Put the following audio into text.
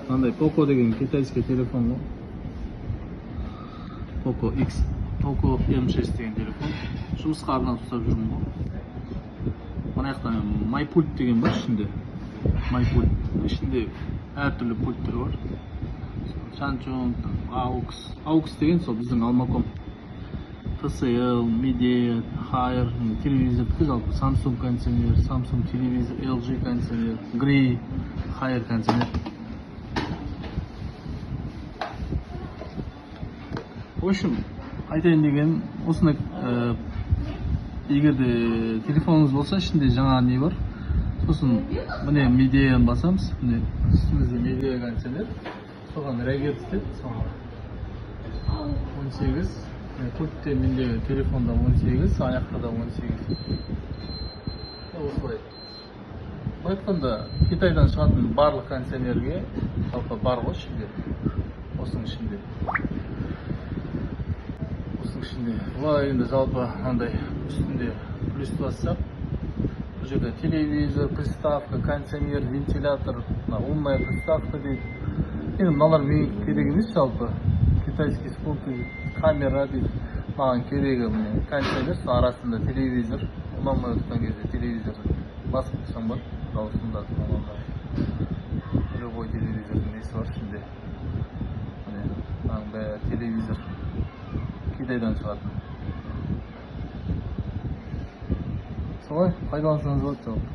Мындай Poco деген китайский телефон го. Poco X, Poco M6 деген телефон. Жұмысқа арнап ұстап жүрмін ғой. Мына жақта MyPult деген бар ішінде. MyPult. Ішінде әртүрлі пульттер бар. Samsung, AUX деген сол біздің Almacom. TCL, Midea, Haier, телевизор, жалпы Samsung кондиционер, Samsung телевизор, LG кондиционер, Grey, Haier кондиционер. В общем, айтайын деген осындай егер де телефоныңыз болса, ішінде жаңа не бар. Сосын міне Midea-ны басамыз. Міне үстімізде Midea кондиционер. Соған реагент істеп, соған 18. Пультте менде телефонда 18, аяқта да 18. Осылай. Бұл айтқанда Китайдан шығатын барлық кондиционерге жалпы бар ғой ішінде. Осының ішінде. Бұлар енді жалпы андай үстінде плюс бассақ, бұл жерде телевизор, приставка, кондиционер, вентилятор, умная приставка дейді. Енді мыналар мен керек емес жалпы. Китайский спонсор, камера дейді. Маған керегі міне кондиционер, арасында телевизор. Ұнамай отқан кезде телевизор басып тұрсам бар, дауысында тұраманда. Любой телевизордың несі бар ішінде. Міне бәрі телевизор. Китайдан шығатын. Солай, пайдалансаңыз болады жалпы.